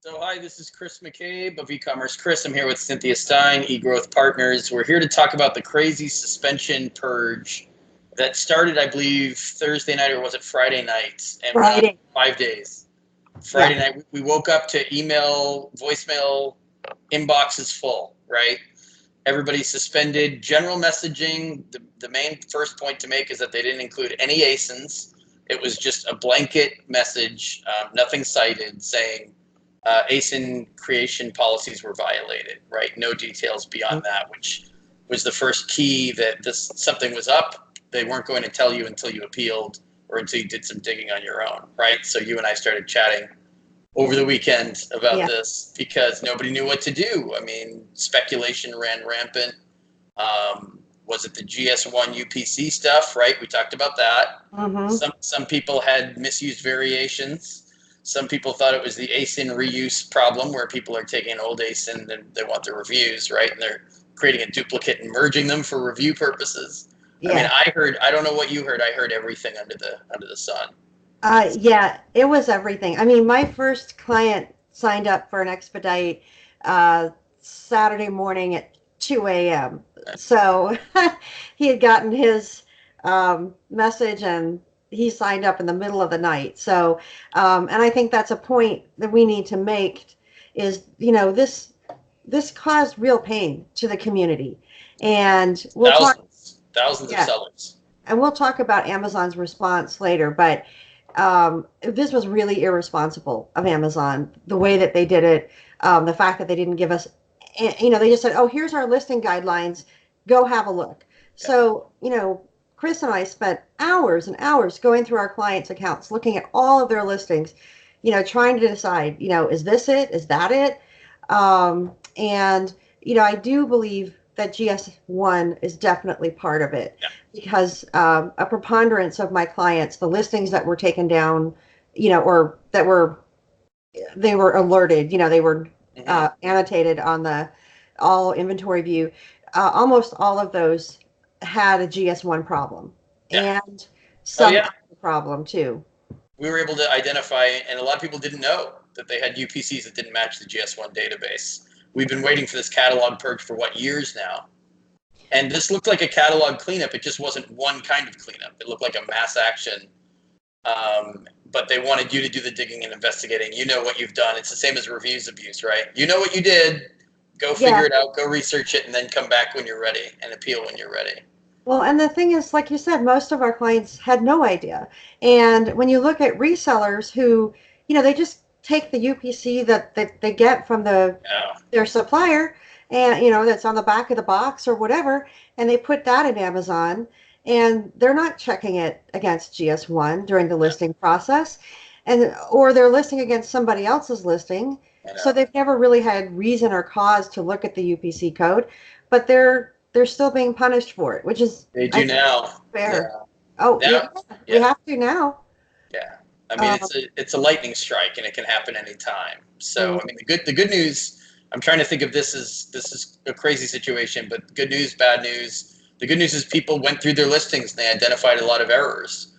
So hi, this is Chris McCabe of eCommerce Chris. I'm here with Cynthia Stein, eGrowth Partners. We're here to talk about the crazy suspension purge that started, I believe, Thursday night, or was it Friday night, and went on Friday. 5 days. Yeah. Friday night, we woke up to email, voicemail, inboxes full, right? Everybody suspended general messaging. The main first point to make is that they didn't include any ASINs. It was just a blanket message, nothing cited, saying ASIN creation policies were violated, right? No details beyond that, which was the first key that something was up. They weren't going to tell you until you appealed or until you did some digging on your own, right? So you and I started chatting over the weekend about Yeah. this because nobody knew what to do. I mean, speculation ran rampant. Was it the GS1 UPC stuff, right? We talked about that. Mm-hmm. Some people had misused variations. Some people thought it was the ASIN reuse problem where people are taking an old ASIN and they want the reviews, right? And they're creating a duplicate and merging them for review purposes. I mean, Yeah. I don't know what you heard. I heard everything under the sun. Yeah, it was everything. I mean, my first client signed up for an expedite uh, Saturday morning at 2 a.m. So he had gotten his message and he signed up in the middle of the night. So, and I think that's a point that we need to make is, this caused real pain to the community. And we'll talk, Thousands of yeah, sellers. and we'll talk about Amazon's response later, but this was really irresponsible of Amazon, the way that they did it, the fact that they didn't give us, they just said, oh, here's our listing guidelines, go have a look. Yeah. So, Chris and I spent hours and hours going through our clients' accounts, looking at all of their listings, trying to decide, is this it? Is that it? And, I do believe that GS1 is definitely part of it Yeah. because a preponderance of my clients, the listings that were taken down, or that they were alerted, they were Mm-hmm. annotated on the all inventory view. Almost all of those had a GS1 problem Yeah. and Oh some yeah. other problem too. We were able to identify, and a lot of people didn't know that they had UPCs that didn't match the GS1 database. We've been waiting for this catalog purge for what, years now? And this looked like a catalog cleanup. It just wasn't one kind of cleanup. It looked like a mass action. But they wanted you to do the digging and investigating. You know what you've done. It's the same as reviews abuse, right? You know what you did. Go Yeah. figure it out. Go research it, and then come back when you're ready and appeal when you're ready. Well, and the thing is, like you said, most of our clients had no idea. And when you look at resellers who, they just take the UPC that they get from Yeah. their supplier and, that's on the back of the box or whatever, and they put that in Amazon and they're not checking it against GS1 during the Yeah. listing process or they're listing against somebody else's listing. I So know. they've never really had reason or cause to look at the UPC code, but they're still being punished for it, which is, They I do think, now. Yeah. fair. Oh, yeah, Now. we Yeah. have to now. Yeah. I mean, Um, it's a lightning strike, and it can happen anytime. So, mm, I mean, the good news. I'm trying to think of this is a crazy situation, but good news, bad news. The good news is people went through their listings and they identified a lot of errors.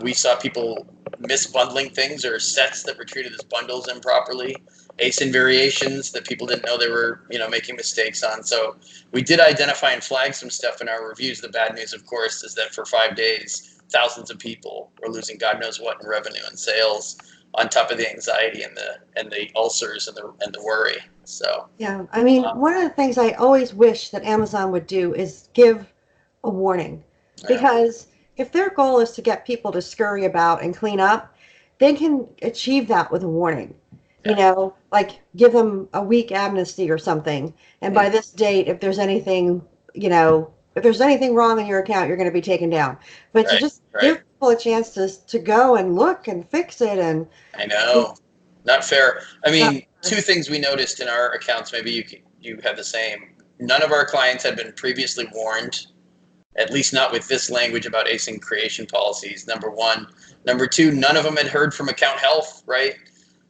We saw people misbundling things or sets that were treated as bundles improperly, ASIN variations that people didn't know they were making mistakes on. So we did identify and flag some stuff in our reviews. The bad news, of course, is that for 5 days thousands of people were losing God knows what in revenue and sales, on top of the anxiety and the ulcers and the worry. So yeah, I mean, um, one of the things I always wish that Amazon would do is give a warning. yeah, Because if their goal is to get people to scurry about and clean up, they can achieve that with a warning. yeah, Like give them a week amnesty or something. And mm, by this date, if there's anything wrong in your account, you're going to be taken down. But to right, just right. give people a chance to go and look and fix it and I know, not fair. I not, mean, two things we noticed in our accounts. Maybe you have the same. None of our clients had been previously warned, at least not with this language about async creation policies. Number one. Number two, none of them had heard from account health, right?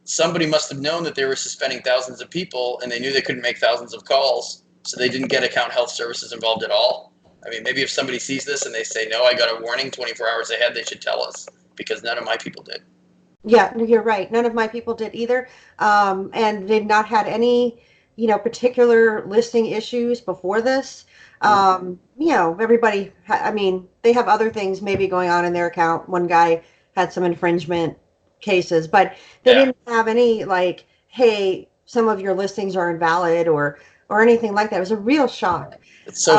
Somebody must have known that they were suspending thousands of people and they knew they couldn't make thousands of calls, so they didn't get account health services involved at all. I mean, maybe if somebody sees this and they say, no, I got a warning 24 hours ahead, they should tell us, because none of my people did. Yeah, no, you're right. None of my people did either. And they've not had any, particular listing issues before this. Everybody, I mean, they have other things maybe going on in their account. One guy had some infringement cases, but they Yeah. didn't have any like, hey, some of your listings are invalid or anything like that. It was a real shock. It's Um,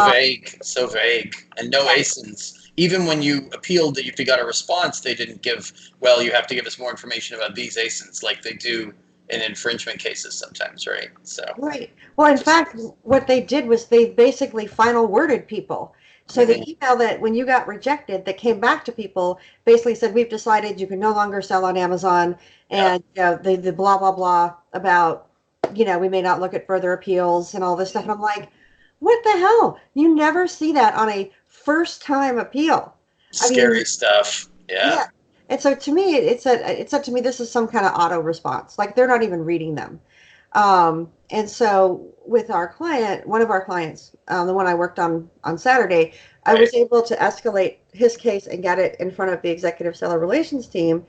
so vague, and no yeah, ASINs. Even when you appealed, if you got a response, they didn't give, well, you have to give us more information about these ASINs, like they do in infringement cases sometimes, right? So, right. Well, in just, fact, what they did was they basically final worded people. So the mhm, email that when you got rejected that came back to people basically said, we've decided you can no longer sell on Amazon yeah, and the blah blah blah about, we may not look at further appeals and all this stuff. And I'm like, what the hell? You never see that on a first time appeal. I mean, scary stuff. Yeah, yeah. And so to me, it said to me, this is some kind of auto response. Like they're not even reading them. And so with our client, one of our clients, the one I worked on Saturday, I right. was able to escalate his case and get it in front of the executive seller relations team.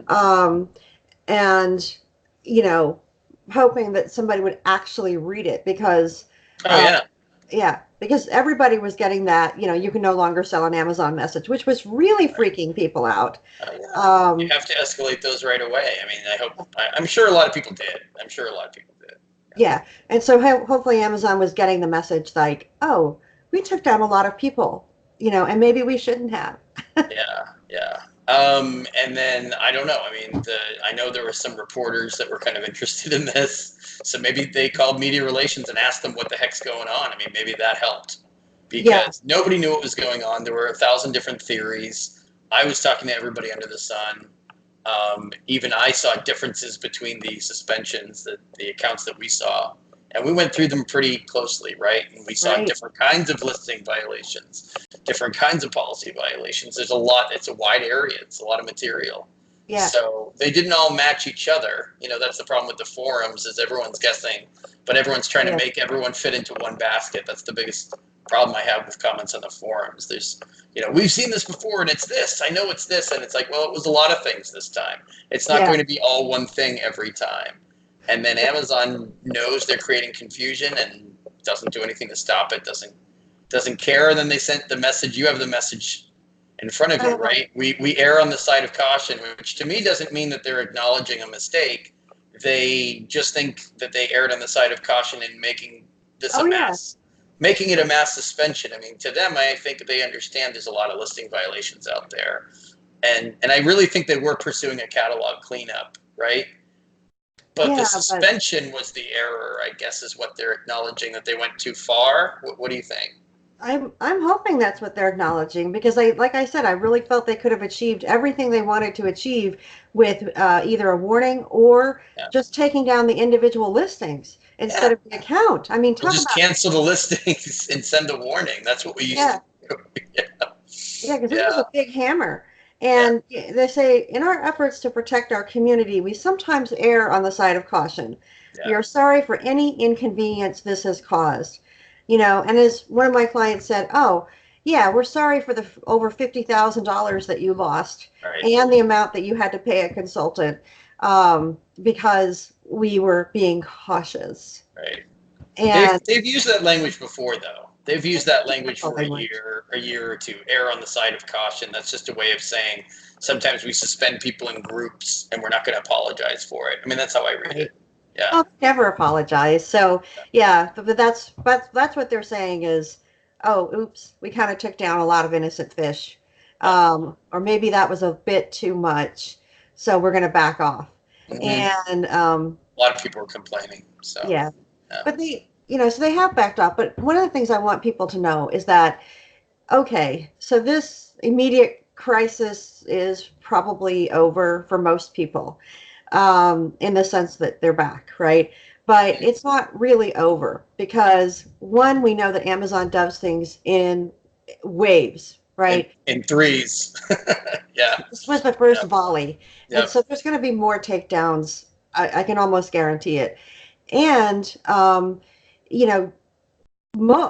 Um, and, you know, hoping that somebody would actually read it because, Oh uh, yeah, yeah, because everybody was getting that, you can no longer sell an Amazon message, which was really freaking people out. oh yeah. You Um, have to escalate those right away. I mean, I'm sure a lot of people did. I'm sure a lot of people did. Yeah. And so hopefully Amazon was getting the message like, oh, we took down a lot of people, and maybe we shouldn't have. Yeah, yeah. And then I don't know. I mean, I know there were some reporters that were kind of interested in this, so maybe they called media relations and asked them what the heck's going on. I mean, maybe that helped Yeah. because nobody knew what was going on. There were 1,000 different theories. I was talking to everybody under the sun. Even I saw differences between the suspensions, the accounts that we saw, and we went through them pretty closely, right? And we saw Right. different kinds of listing violations, different kinds of policy violations. There's a lot. It's a wide area. It's a lot of material. Yeah. So they didn't all match each other. That's the problem with the forums is everyone's guessing, but everyone's trying to Yeah. make everyone fit into one basket. That's the biggest problem I have with comments on the forums. We've seen this before and it's this. I know it's this. And it's like, well, it was a lot of things this time. It's not Yeah. going to be all one thing every time. And then Amazon knows they're creating confusion and doesn't do anything to stop it, doesn't care. And then they sent the message. You have the message in front of you, Uh, right? We err on the side of caution, which to me doesn't mean that they're acknowledging a mistake. They just think that they erred on the side of caution in making this oh a yeah. mass, making it a mass suspension. I mean, to them, I think they understand there's a lot of listing violations out there, and I really think they were pursuing a catalog cleanup, right? But the Yeah, but suspension was the error, I guess, is what they're acknowledging that they went too far. What do you think? I'm hoping that's what they're acknowledging because like I said, I really felt they could have achieved everything they wanted to achieve with either a warning or Yeah, just taking down the individual listings yeah. instead of the account. I mean, We'll talk just about, cancel the listings and send a warning. That's what we used yeah. to do. Yeah, Yeah, because this was yeah, a big hammer. yeah, And they say, in our efforts to protect our community, we sometimes err on the side of caution. We yeah. are sorry for any inconvenience this has caused. And as one of my clients said, oh, yeah, we're sorry for the over $50,000 that you lost Right, and the amount that you had to pay a consultant because we were being cautious. right. They've And they've used that language before, though. They've used that language typical for language. a year or two. Err on the side of caution. That's just a way of saying sometimes we suspend people in groups and we're not going to apologize for it. I mean, that's how I read Right. it. Yeah, I'll never apologize. So yeah, but that's what they're saying is, oh, oops, we kind of took down a lot of innocent fish, yeah. or maybe that was a bit too much, so we're going to back off. Hmm. And A lot of people are complaining. So yeah, yeah, but so they have backed off. But one of the things I want people to know is that okay, so this immediate crisis is probably over for most people, in the sense that they're back, right? But it's not really over because one, we know that Amazon does things in waves, right? in threes. Yeah, This was the first yeah, volley. And yep. so there's going to be more takedowns. I can almost guarantee it. And, you know,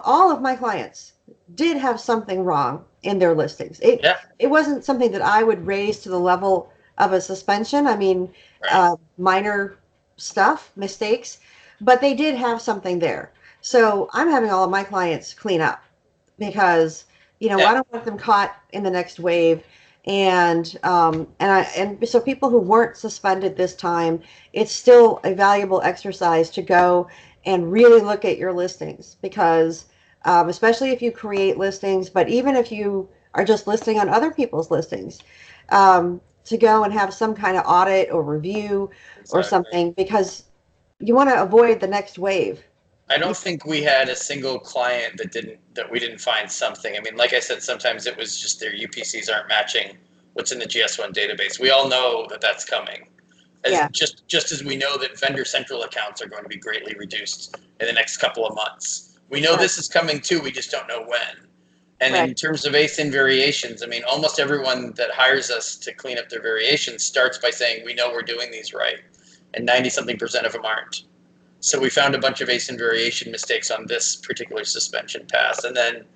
all of my clients did have something wrong in their listings. It Yeah, it wasn't something that I would raise to the level of a suspension. I mean, Right. minor stuff, mistakes, but they did have something there. So I'm having all of my clients clean up because, Yeah. I don't want them caught in the next wave. And so people who weren't suspended this time, it's still a valuable exercise to go and really look at your listings because, especially if you create listings, but even if you are just listing on other people's listings, to go and have some kind of audit or review or Exactly. something because you want to avoid the next wave. I don't think we had a single client that we didn't find something. I mean, like I said, sometimes it was just their UPCs aren't matching what's in the GS1 database. We all know that that's coming. As Yeah, just as we know that vendor central accounts are going to be greatly reduced in the next couple of months. We know right, this is coming too, we just don't know when. And right, in terms of ASIN variations, I mean, almost everyone that hires us to clean up their variations starts by saying, we know we're doing these right. And 90-something% of them aren't. So we found a bunch of ASIN variation mistakes on this particular suspension pass. And then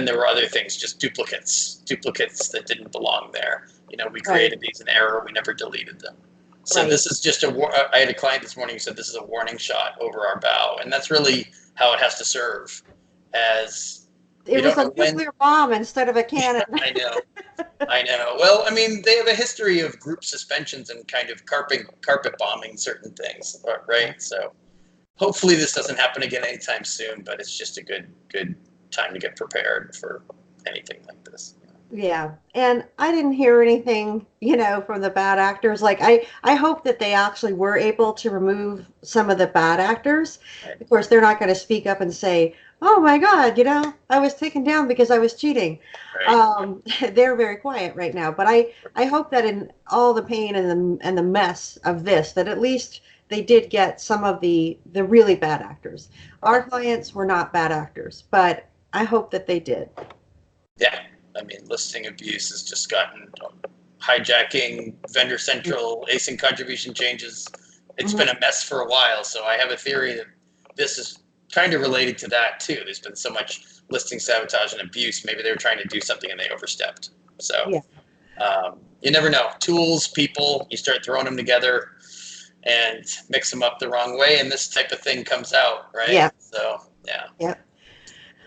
there were other things, just duplicates that didn't belong there. We right, created these in error, we never deleted them. So right. this is just I had a client this morning who said this is a warning shot over our bow. And that's really how it has to serve, as It we was don't a know when. nuclear bomb instead of a cannon. I know. I know. Well, I mean, they have a history of group suspensions and kind of carpet bombing certain things, Yeah. right? So hopefully this doesn't happen again anytime soon, but it's just a good time to get prepared for anything like this. Yeah. And I didn't hear anything, from the bad actors. Like I hope that they actually were able to remove some of the bad actors. Right. Of course, they're not going to speak up and say, "Oh my God, I was taken down because I was cheating." Right. They're very quiet right now. But I hope that in all the pain and the mess of this, that at least they did get some of the really bad actors. Our clients were not bad actors, but I hope that they did. Yeah. I mean, listing abuse has just gotten hijacking, vendor central, async contribution changes. It's Mhm. been a mess for a while, so I have a theory that this is kind of related to that too. There's been so much listing sabotage and abuse. Maybe they were trying to do something and they overstepped. So Yeah. you never know. Tools, people, you start throwing them together and mix them up the wrong way, and this type of thing comes out, right? Yeah. So yeah. Yeah.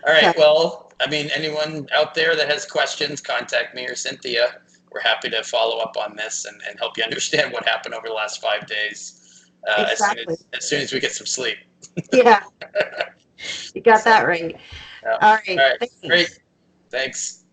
All So right. Well, I mean, anyone out there that has questions, contact me or Cynthia. We're happy to follow up on this and help you understand what happened over the last 5 days, exactly. as soon as we get some sleep. Yeah, you got So, that right. yeah. All All right. right. Great. Thanks. Thanks.